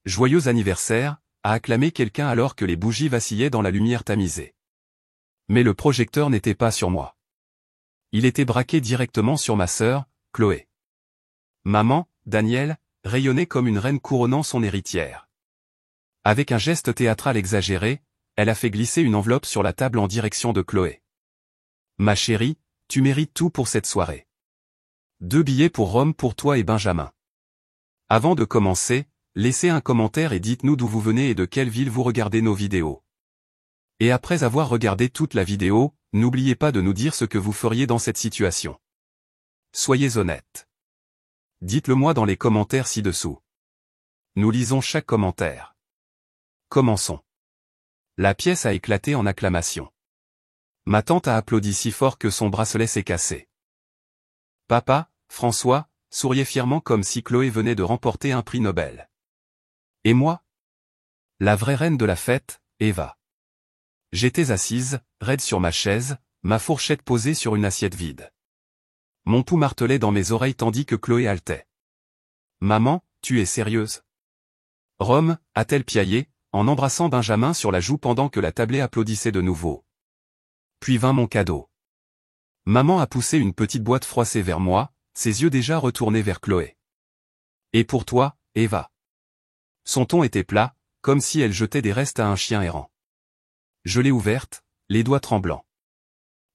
Joyeux anniversaire, a acclamé quelqu'un alors que les bougies vacillaient dans la lumière tamisée. Mais le projecteur n'était pas sur moi. Il était braqué directement sur ma sœur, Chloé. Maman, Danielle, rayonnait comme une reine couronnant son héritière. Avec un geste théâtral exagéré, elle a fait glisser une enveloppe sur la table en direction de Chloé. Ma chérie, tu mérites tout pour cette soirée. 2 billets pour Rome pour toi et Benjamin. Avant de commencer, laissez un commentaire et dites-nous d'où vous venez et de quelle ville vous regardez nos vidéos. Et après avoir regardé toute la vidéo, n'oubliez pas de nous dire ce que vous feriez dans cette situation. Soyez honnêtes. Dites-le moi dans les commentaires ci-dessous. Nous lisons chaque commentaire. Commençons. La pièce a éclaté en acclamations. Ma tante a applaudi si fort que son bracelet s'est cassé. Papa, François, souriait fièrement comme si Chloé venait de remporter un prix Nobel. Et moi? La vraie reine de la fête, Eva. J'étais assise, raide sur ma chaise, ma fourchette posée sur une assiette vide. Mon pouls martelait dans mes oreilles tandis que Chloé haletait. Maman, tu es sérieuse? Rome, a-t-elle piaillé, en embrassant Benjamin sur la joue pendant que la tablée applaudissait de nouveau. Puis vint mon cadeau. Maman a poussé une petite boîte froissée vers moi, ses yeux déjà retournés vers Chloé. Et pour toi, Eva. Son ton était plat, comme si elle jetait des restes à un chien errant. Je l'ai ouverte, les doigts tremblants.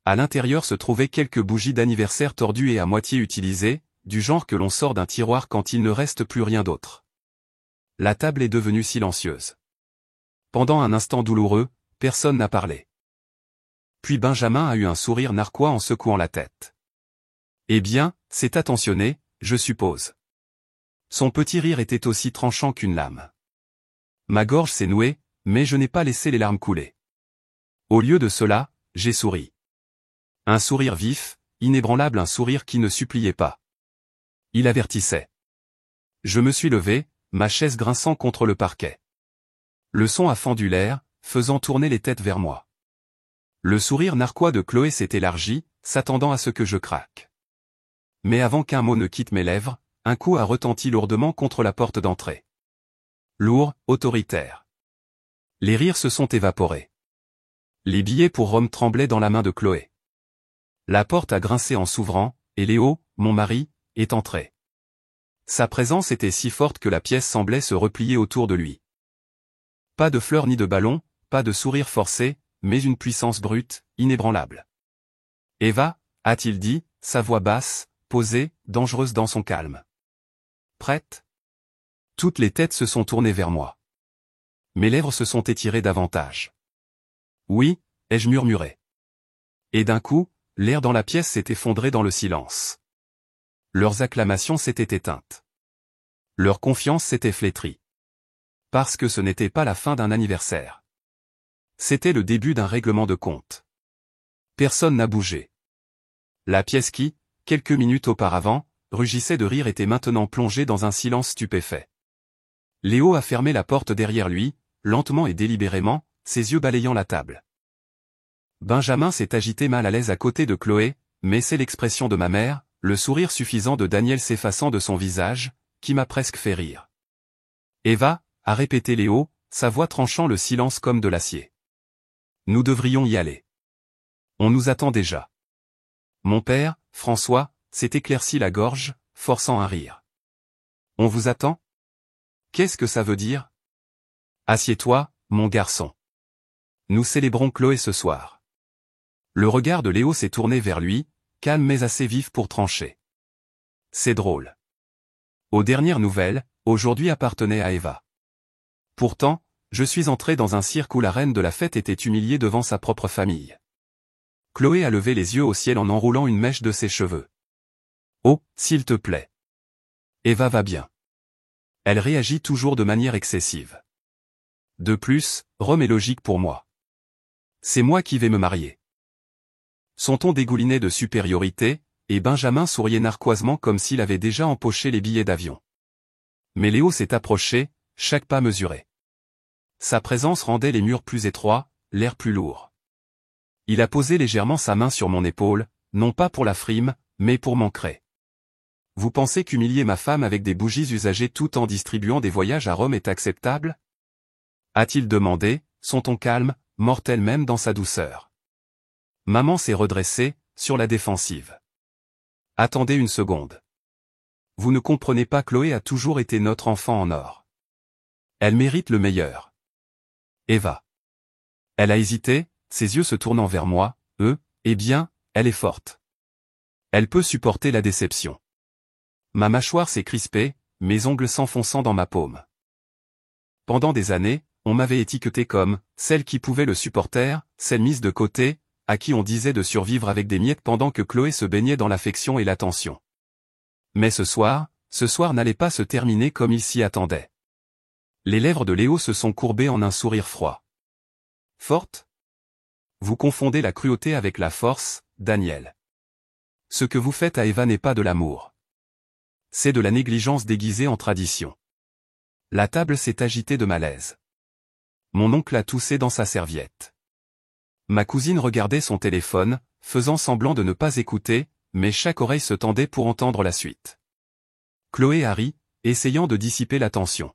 À l'intérieur se trouvaient quelques bougies d'anniversaire tordues et à moitié utilisées, du genre que l'on sort d'un tiroir quand il ne reste plus rien d'autre. La table est devenue silencieuse. Pendant un instant douloureux, personne n'a parlé. Puis Benjamin a eu un sourire narquois en secouant la tête. Eh bien, c'est attentionné, je suppose. Son petit rire était aussi tranchant qu'une lame. Ma gorge s'est nouée, mais je n'ai pas laissé les larmes couler. Au lieu de cela, j'ai souri. Un sourire vif, inébranlable, un sourire qui ne suppliait pas. Il avertissait. Je me suis levé, ma chaise grinçant contre le parquet. Le son a fendu l'air, faisant tourner les têtes vers moi. Le sourire narquois de Chloé s'est élargi, s'attendant à ce que je craque. Mais avant qu'un mot ne quitte mes lèvres, un coup a retenti lourdement contre la porte d'entrée. Lourd, autoritaire. Les rires se sont évaporés. Les billets pour Rome tremblaient dans la main de Chloé. La porte a grincé en s'ouvrant, et Léo, mon mari, est entré. Sa présence était si forte que la pièce semblait se replier autour de lui. Pas de fleurs ni de ballons, pas de sourire forcé, mais une puissance brute, inébranlable. Eva, a-t-il dit, sa voix basse, posée, dangereuse dans son calme. Prête? Toutes les têtes se sont tournées vers moi. Mes lèvres se sont étirées davantage. Oui, ai-je murmuré. Et d'un coup, l'air dans la pièce s'est effondré dans le silence. Leurs acclamations s'étaient éteintes. Leur confiance s'était flétrie. Parce que ce n'était pas la fin d'un anniversaire. C'était le début d'un règlement de compte. Personne n'a bougé. La pièce qui, quelques minutes auparavant, rugissait de rire était maintenant plongée dans un silence stupéfait. Léo a fermé la porte derrière lui, lentement et délibérément, ses yeux balayant la table. Benjamin s'est agité mal à l'aise à côté de Chloé, mais c'est l'expression de ma mère, le sourire suffisant de Daniel s'effaçant de son visage, qui m'a presque fait rire. Eva, a répété Léo, sa voix tranchant le silence comme de l'acier. Nous devrions y aller. On nous attend déjà. Mon père, François, s'est éclairci la gorge, forçant un rire. On vous attend? Qu'est-ce que ça veut dire? Assieds-toi, mon garçon. Nous célébrons Chloé ce soir. Le regard de Léo s'est tourné vers lui, calme mais assez vif pour trancher. C'est drôle. Aux dernières nouvelles, aujourd'hui appartenait à Eva. Pourtant, je suis entré dans un cirque où la reine de la fête était humiliée devant sa propre famille. Chloé a levé les yeux au ciel en enroulant une mèche de ses cheveux. Oh, s'il te plaît. Eva va bien. Elle réagit toujours de manière excessive. De plus, Rome est logique pour moi. C'est moi qui vais me marier. Son ton dégoulinait de supériorité, et Benjamin souriait narquoisement comme s'il avait déjà empoché les billets d'avion. Mais Léo s'est approché, chaque pas mesuré. Sa présence rendait les murs plus étroits, l'air plus lourd. Il a posé légèrement sa main sur mon épaule, non pas pour la frime, mais pour m'ancrer. Vous pensez qu'humilier ma femme avec des bougies usagées tout en distribuant des voyages à Rome est acceptable? A-t-il demandé, son ton calme, mortel même dans sa douceur. Maman s'est redressée, sur la défensive. Attendez une seconde. Vous ne comprenez pas, Chloé a toujours été notre enfant en or. Elle mérite le meilleur. Eva. Elle a hésité, ses yeux se tournant vers moi, eh bien, elle est forte. Elle peut supporter la déception. Ma mâchoire s'est crispée, mes ongles s'enfonçant dans ma paume. Pendant des années, on m'avait étiqueté comme celle qui pouvait le supporter, celle mise de côté, à qui on disait de survivre avec des miettes pendant que Chloé se baignait dans l'affection et l'attention. Mais ce soir n'allait pas se terminer comme il s'y attendait. Les lèvres de Léo se sont courbées en un sourire froid. Forte? Vous confondez la cruauté avec la force, Daniel. Ce que vous faites à Eva n'est pas de l'amour. C'est de la négligence déguisée en tradition. La table s'est agitée de malaise. Mon oncle a toussé dans sa serviette. Ma cousine regardait son téléphone, faisant semblant de ne pas écouter, mais chaque oreille se tendait pour entendre la suite. Chloé a ri, essayant de dissiper la tension.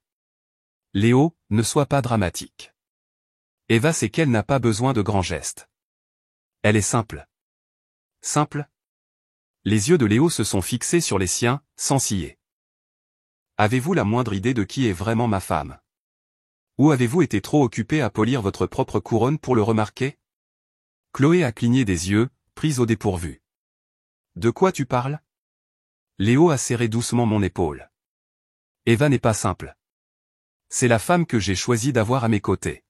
Léo, ne sois pas dramatique. Eva sait qu'elle n'a pas besoin de grands gestes. Elle est simple. Simple? Les yeux de Léo se sont fixés sur les siens, sans ciller. Avez-vous la moindre idée de qui est vraiment ma femme? Ou avez-vous été trop occupé à polir votre propre couronne pour le remarquer? Chloé a cligné des yeux, prise au dépourvu. De quoi tu parles? Léo a serré doucement mon épaule. Eva n'est pas simple. C'est la femme que j'ai choisi d'avoir à mes côtés.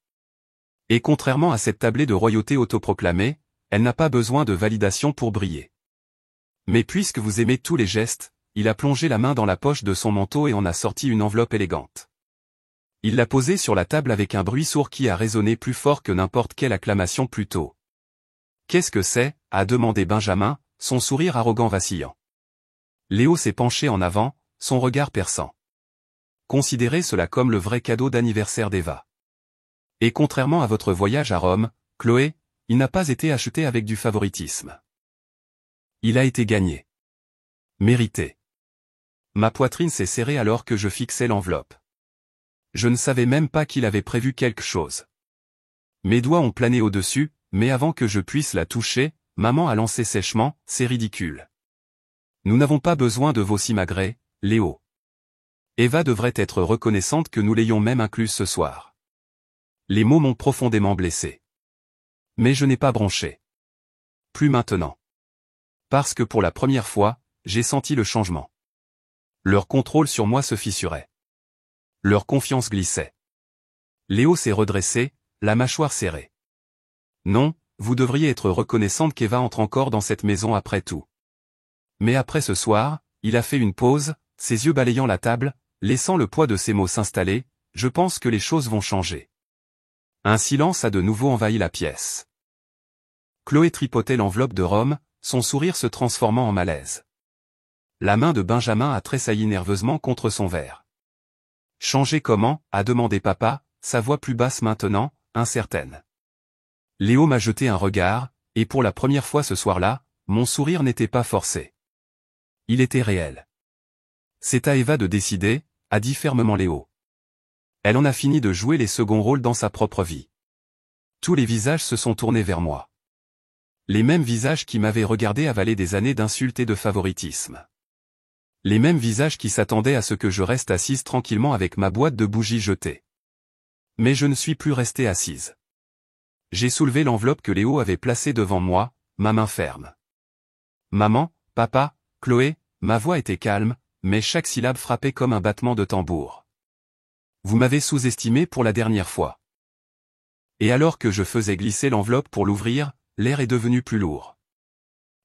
Et contrairement à cette tablée de royauté autoproclamée, elle n'a pas besoin de validation pour briller. Mais puisque vous aimez tous les gestes, il a plongé la main dans la poche de son manteau et en a sorti une enveloppe élégante. Il l'a posée sur la table avec un bruit sourd qui a résonné plus fort que n'importe quelle acclamation plus tôt. Qu'est-ce que c'est? A demandé Benjamin, son sourire arrogant vacillant. Léo s'est penché en avant, son regard perçant. Considérez cela comme le vrai cadeau d'anniversaire d'Eva. Et contrairement à votre voyage à Rome, Chloé, il n'a pas été acheté avec du favoritisme. Il a été gagné. Mérité. Ma poitrine s'est serrée alors que je fixais l'enveloppe. Je ne savais même pas qu'il avait prévu quelque chose. Mes doigts ont plané au-dessus, mais avant que je puisse la toucher, maman a lancé sèchement, c'est ridicule. Nous n'avons pas besoin de vos simagrées, Léo. Eva devrait être reconnaissante que nous l'ayons même incluse ce soir. Les mots m'ont profondément blessé. Mais je n'ai pas bronché. Plus maintenant. Parce que pour la première fois, j'ai senti le changement. Leur contrôle sur moi se fissurait. Leur confiance glissait. Léo s'est redressé, la mâchoire serrée. Non, vous devriez être reconnaissante qu'Eva entre encore dans cette maison après tout. Mais après ce soir, il a fait une pause, ses yeux balayant la table, laissant le poids de ses mots s'installer, je pense que les choses vont changer. Un silence a de nouveau envahi la pièce. Chloé tripotait l'enveloppe de Rome, son sourire se transformant en malaise. La main de Benjamin a tressailli nerveusement contre son verre. Changer comment? A demandé papa, sa voix plus basse maintenant, incertaine. Léo m'a jeté un regard, et pour la première fois ce soir-là, mon sourire n'était pas forcé. Il était réel. C'est à Eva de décider, a dit fermement Léo. Elle en a fini de jouer les seconds rôles dans sa propre vie. Tous les visages se sont tournés vers moi. Les mêmes visages qui m'avaient regardé avaler des années d'insultes et de favoritisme. Les mêmes visages qui s'attendaient à ce que je reste assise tranquillement avec ma boîte de bougies jetée. Mais je ne suis plus restée assise. J'ai soulevé l'enveloppe que Léo avait placée devant moi, ma main ferme. Maman, papa, Chloé, ma voix était calme, mais chaque syllabe frappait comme un battement de tambour. Vous m'avez sous-estimé pour la dernière fois. Et alors que je faisais glisser l'enveloppe pour l'ouvrir, l'air est devenu plus lourd.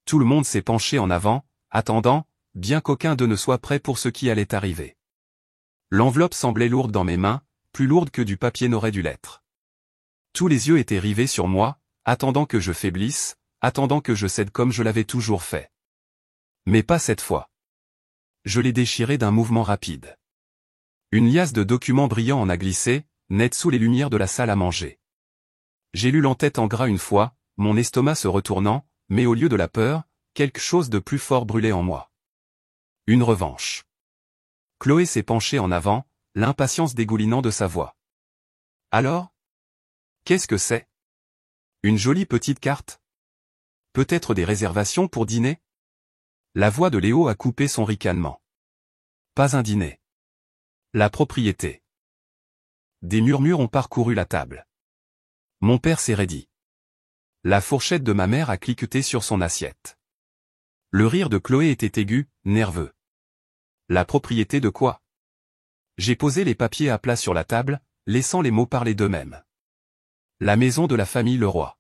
Tout le monde s'est penché en avant, attendant, bien qu'aucun d'eux ne soit prêt pour ce qui allait arriver. L'enveloppe semblait lourde dans mes mains, plus lourde que du papier n'aurait dû l'être. Tous les yeux étaient rivés sur moi, attendant que je faiblisse, attendant que je cède comme je l'avais toujours fait. Mais pas cette fois. Je l'ai déchiré d'un mouvement rapide. Une liasse de documents brillants en a glissé, net sous les lumières de la salle à manger. J'ai lu l'entête en gras une fois, mon estomac se retournant, mais au lieu de la peur, quelque chose de plus fort brûlait en moi. Une revanche. Chloé s'est penchée en avant, l'impatience dégoulinant de sa voix. Alors? Qu'est-ce que c'est? Une jolie petite carte? Peut-être des réservations pour dîner? La voix de Léo a coupé son ricanement. Pas un dîner. La propriété. Des murmures ont parcouru la table. Mon père s'est raidi. La fourchette de ma mère a cliqueté sur son assiette. Le rire de Chloé était aigu, nerveux. La propriété de quoi? J'ai posé les papiers à plat sur la table, laissant les mots parler d'eux-mêmes. La maison de la famille Leroy.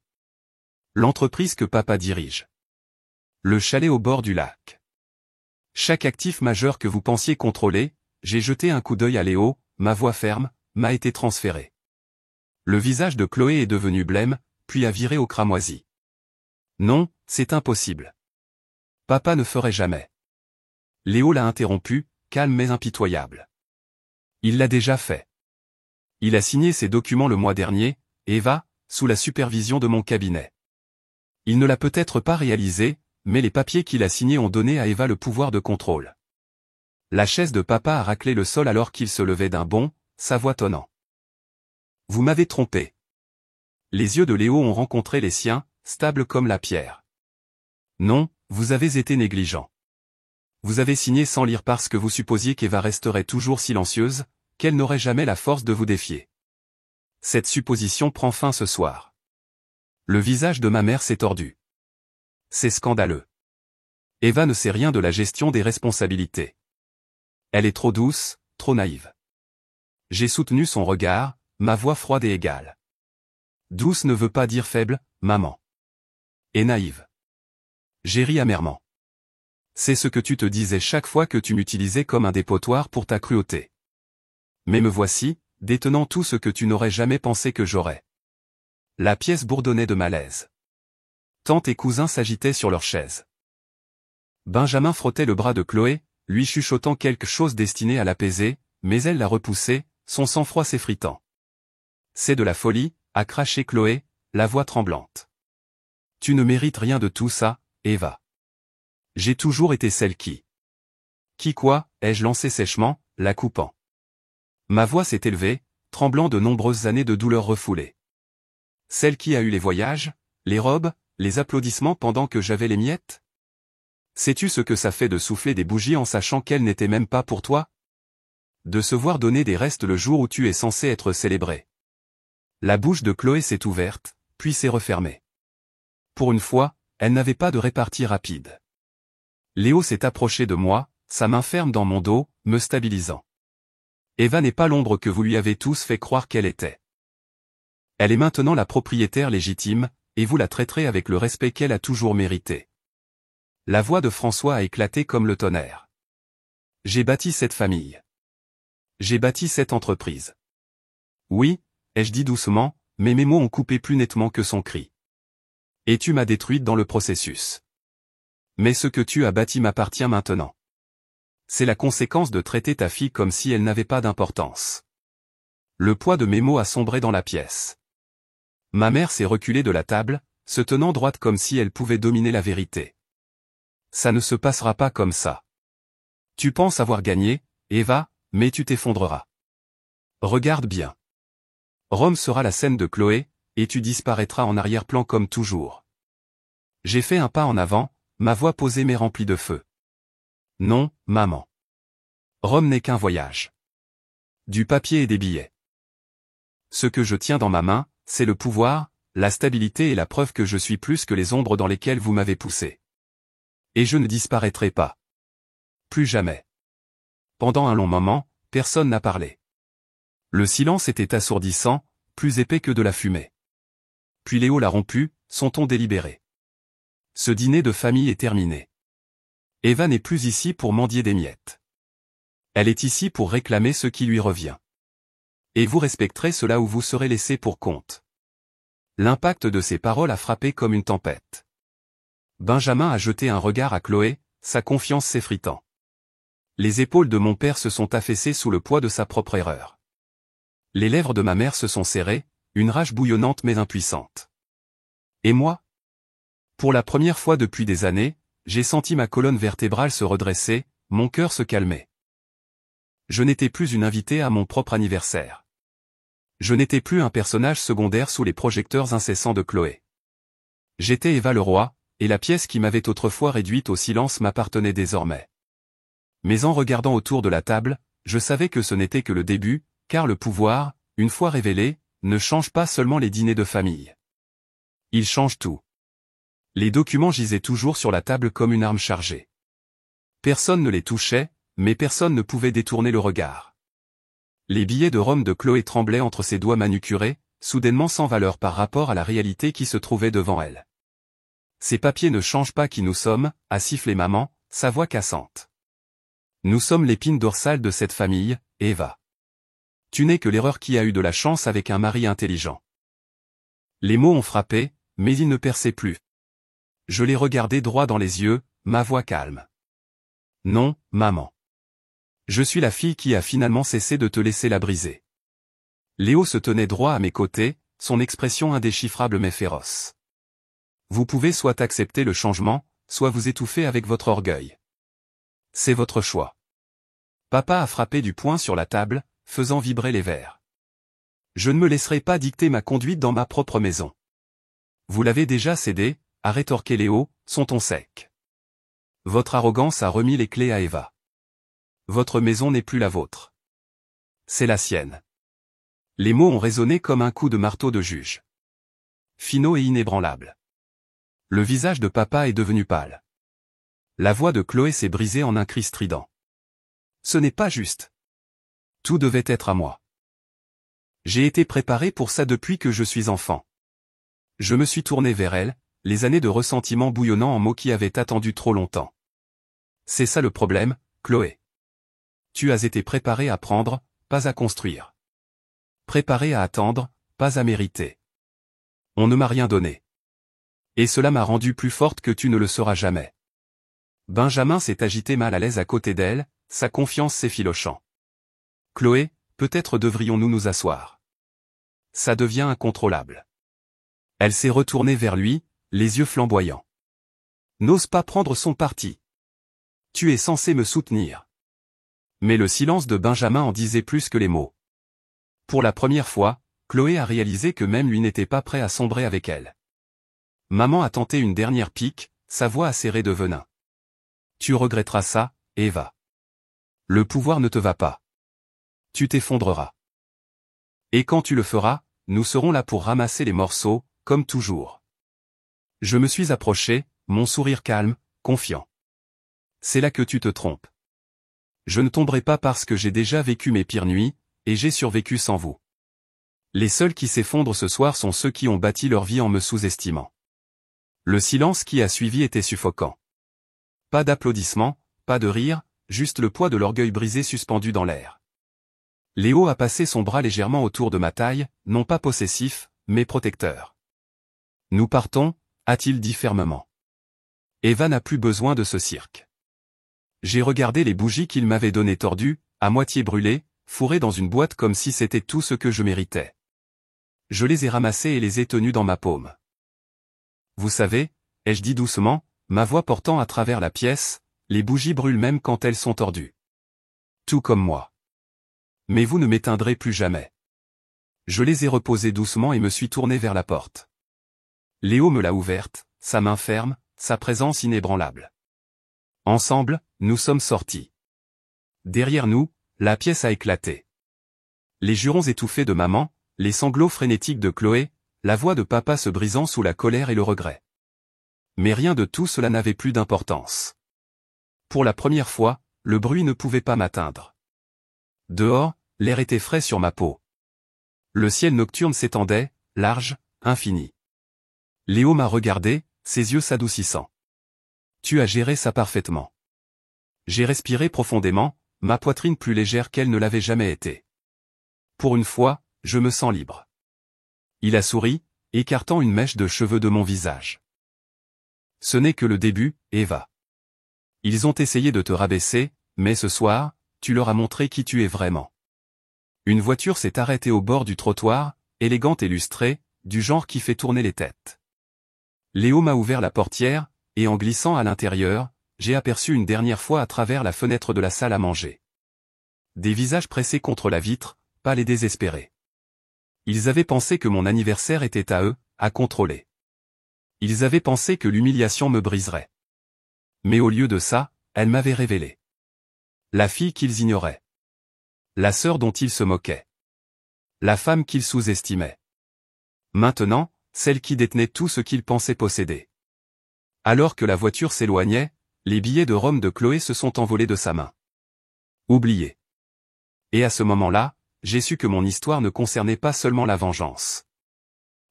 L'entreprise que papa dirige. Le chalet au bord du lac. Chaque actif majeur que vous pensiez contrôler, j'ai jeté un coup d'œil à Léo, ma voix ferme, m'a été transférée. Le visage de Chloé est devenu blême, puis a viré au cramoisi. Non, c'est impossible. Papa ne ferait jamais. Léo l'a interrompu, calme mais impitoyable. Il l'a déjà fait. Il a signé ses documents le mois dernier, Eva, sous la supervision de mon cabinet. Il ne l'a peut-être pas réalisé, mais les papiers qu'il a signés ont donné à Eva le pouvoir de contrôle. La chaise de papa a raclé le sol alors qu'il se levait d'un bond, sa voix tonnant. Vous m'avez trompé. Les yeux de Léo ont rencontré les siens, stables comme la pierre. Non, vous avez été négligent. Vous avez signé sans lire parce que vous supposiez qu'Eva resterait toujours silencieuse, qu'elle n'aurait jamais la force de vous défier. Cette supposition prend fin ce soir. Le visage de ma mère s'est tordu. C'est scandaleux. Eva ne sait rien de la gestion des responsabilités. Elle est trop douce, trop naïve. J'ai soutenu son regard, ma voix froide et égale. Douce ne veut pas dire faible, maman. Et naïve. J'ai ri amèrement. C'est ce que tu te disais chaque fois que tu m'utilisais comme un dépotoir pour ta cruauté. Mais me voici, détenant tout ce que tu n'aurais jamais pensé que j'aurais. La pièce bourdonnait de malaise. Tante et cousin s'agitaient sur leurs chaises. Benjamin frottait le bras de Chloé, lui chuchotant quelque chose destiné à l'apaiser, mais elle l'a repoussé, son sang-froid s'effritant. C'est de la folie, a craché Chloé, la voix tremblante. Tu ne mérites rien de tout ça, Eva. J'ai toujours été celle qui. Qui quoi, ai-je lancé sèchement, la coupant. Ma voix s'est élevée, tremblant de nombreuses années de douleurs refoulées. Celle qui a eu les voyages, les robes, les applaudissements pendant que j'avais les miettes? Sais-tu ce que ça fait de souffler des bougies en sachant qu'elles n'étaient même pas pour toi? De se voir donner des restes le jour où tu es censé être célébré. La bouche de Chloé s'est ouverte, puis s'est refermée. Pour une fois, elle n'avait pas de répartie rapide. Léo s'est approché de moi, sa main ferme dans mon dos, me stabilisant. Eva n'est pas l'ombre que vous lui avez tous fait croire qu'elle était. Elle est maintenant la propriétaire légitime, et vous la traiterez avec le respect qu'elle a toujours mérité. La voix de François a éclaté comme le tonnerre. J'ai bâti cette famille. J'ai bâti cette entreprise. Oui, ai-je dit doucement, mais mes mots ont coupé plus nettement que son cri. Et tu m'as détruite dans le processus. Mais ce que tu as bâti m'appartient maintenant. C'est la conséquence de traiter ta fille comme si elle n'avait pas d'importance. Le poids de mes mots a sombré dans la pièce. Ma mère s'est reculée de la table, se tenant droite comme si elle pouvait dominer la vérité. Ça ne se passera pas comme ça. Tu penses avoir gagné, Eva, mais tu t'effondreras. Regarde bien. Rome sera la scène de Chloé, et tu disparaîtras en arrière-plan comme toujours. J'ai fait un pas en avant, ma voix posée mais remplie de feu. Non, maman. Rome n'est qu'un voyage. Du papier et des billets. Ce que je tiens dans ma main, c'est le pouvoir, la stabilité et la preuve que je suis plus que les ombres dans lesquelles vous m'avez poussé. Et je ne disparaîtrai pas. Plus jamais. Pendant un long moment, personne n'a parlé. Le silence était assourdissant, plus épais que de la fumée. Puis Léo l'a rompu, son ton délibéré. Ce dîner de famille est terminé. Eva n'est plus ici pour mendier des miettes. Elle est ici pour réclamer ce qui lui revient. Et vous respecterez cela ou vous serez laissé pour compte. L'impact de ces paroles a frappé comme une tempête. Benjamin a jeté un regard à Chloé, sa confiance s'effritant. Les épaules de mon père se sont affaissées sous le poids de sa propre erreur. Les lèvres de ma mère se sont serrées, une rage bouillonnante mais impuissante. Et moi? Pour la première fois depuis des années, j'ai senti ma colonne vertébrale se redresser, mon cœur se calmait. Je n'étais plus une invitée à mon propre anniversaire. Je n'étais plus un personnage secondaire sous les projecteurs incessants de Chloé. J'étais Eva le roi, et la pièce qui m'avait autrefois réduite au silence m'appartenait désormais. Mais en regardant autour de la table, je savais que ce n'était que le début, car le pouvoir, une fois révélé, ne change pas seulement les dîners de famille. Il change tout. Les documents gisaient toujours sur la table comme une arme chargée. Personne ne les touchait, mais personne ne pouvait détourner le regard. Les billets de Rome de Chloé tremblaient entre ses doigts manucurés, soudainement sans valeur par rapport à la réalité qui se trouvait devant elle. Ces papiers ne changent pas qui nous sommes, a sifflé maman, sa voix cassante. Nous sommes l'épine dorsale de cette famille, Eva. Tu n'es que l'erreur qui a eu de la chance avec un mari intelligent. Les mots ont frappé, mais ils ne perçaient plus. Je les regardais droit dans les yeux, ma voix calme. Non, maman. Je suis la fille qui a finalement cessé de te laisser la briser. Léo se tenait droit à mes côtés, son expression indéchiffrable mais féroce. Vous pouvez soit accepter le changement, soit vous étouffer avec votre orgueil. C'est votre choix. Papa a frappé du poing sur la table, faisant vibrer les verres. Je ne me laisserai pas dicter ma conduite dans ma propre maison. Vous l'avez déjà cédé, a rétorqué Léo, son ton sec. Votre arrogance a remis les clés à Eva. Votre maison n'est plus la vôtre. C'est la sienne. Les mots ont résonné comme un coup de marteau de juge. Finaux et inébranlable. Le visage de papa est devenu pâle. La voix de Chloé s'est brisée en un cri strident. Ce n'est pas juste. Tout devait être à moi. J'ai été préparé pour ça depuis que je suis enfant. Je me suis tourné vers elle, les années de ressentiment bouillonnant en mots qui avaient attendu trop longtemps. C'est ça le problème, Chloé. Tu as été préparé à prendre, pas à construire. Préparé à attendre, pas à mériter. On ne m'a rien donné. Et cela m'a rendue plus forte que tu ne le seras jamais. Benjamin s'est agité mal à l'aise à côté d'elle, sa confiance s'effilochant. Chloé, peut-être devrions-nous nous asseoir. Ça devient incontrôlable. Elle s'est retournée vers lui, les yeux flamboyants. N'ose pas prendre son parti. Tu es censé me soutenir. Mais le silence de Benjamin en disait plus que les mots. Pour la première fois, Chloé a réalisé que même lui n'était pas prêt à sombrer avec elle. Maman a tenté une dernière pique, sa voix acérée de venin. Tu regretteras ça, Eva. Le pouvoir ne te va pas. Tu t'effondreras. Et quand tu le feras, nous serons là pour ramasser les morceaux, comme toujours. Je me suis approché, mon sourire calme, confiant. C'est là que tu te trompes. Je ne tomberai pas parce que j'ai déjà vécu mes pires nuits, et j'ai survécu sans vous. Les seuls qui s'effondrent ce soir sont ceux qui ont bâti leur vie en me sous-estimant. Le silence qui a suivi était suffocant. Pas d'applaudissements, pas de rire, juste le poids de l'orgueil brisé suspendu dans l'air. Léo a passé son bras légèrement autour de ma taille, non pas possessif, mais protecteur. Nous partons, a-t-il dit fermement. Eva n'a plus besoin de ce cirque. J'ai regardé les bougies qu'il m'avait données tordues, à moitié brûlées, fourrées dans une boîte comme si c'était tout ce que je méritais. Je les ai ramassées et les ai tenues dans ma paume. Vous savez, ai-je dit doucement, ma voix portant à travers la pièce, les bougies brûlent même quand elles sont tordues. Tout comme moi. Mais vous ne m'éteindrez plus jamais. Je les ai reposées doucement et me suis tourné vers la porte. Léo me l'a ouverte, sa main ferme, sa présence inébranlable. Ensemble, nous sommes sortis. Derrière nous, la pièce a éclaté. Les jurons étouffés de maman, les sanglots frénétiques de Chloé, la voix de papa se brisant sous la colère et le regret. Mais rien de tout cela n'avait plus d'importance. Pour la première fois, le bruit ne pouvait pas m'atteindre. Dehors, l'air était frais sur ma peau. Le ciel nocturne s'étendait, large, infini. Léo m'a regardé, ses yeux s'adoucissant. Tu as géré ça parfaitement. J'ai respiré profondément, ma poitrine plus légère qu'elle ne l'avait jamais été. Pour une fois, je me sens libre. Il a souri, écartant une mèche de cheveux de mon visage. Ce n'est que le début, Eva. Ils ont essayé de te rabaisser, mais ce soir, tu leur as montré qui tu es vraiment. Une voiture s'est arrêtée au bord du trottoir, élégante et lustrée, du genre qui fait tourner les têtes. Léo m'a ouvert la portière, et en glissant à l'intérieur, j'ai aperçu une dernière fois à travers la fenêtre de la salle à manger. Des visages pressés contre la vitre, pâles et désespérés. Ils avaient pensé que mon anniversaire était à eux, à contrôler. Ils avaient pensé que l'humiliation me briserait. Mais au lieu de ça, elle m'avait révélé la fille qu'ils ignoraient. La sœur dont ils se moquaient. La femme qu'ils sous-estimaient. Maintenant, celle qui détenait tout ce qu'ils pensaient posséder. Alors que la voiture s'éloignait, les billets de Rome de Chloé se sont envolés de sa main. Oublié. Et à ce moment-là, j'ai su que mon histoire ne concernait pas seulement la vengeance.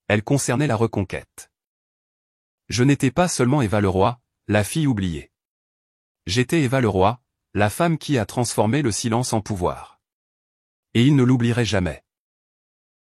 Elle concernait la reconquête. Je n'étais pas seulement Eva Leroy, la fille oubliée. J'étais Eva Leroy, la femme qui a transformé le silence en pouvoir. Et il ne l'oublierait jamais.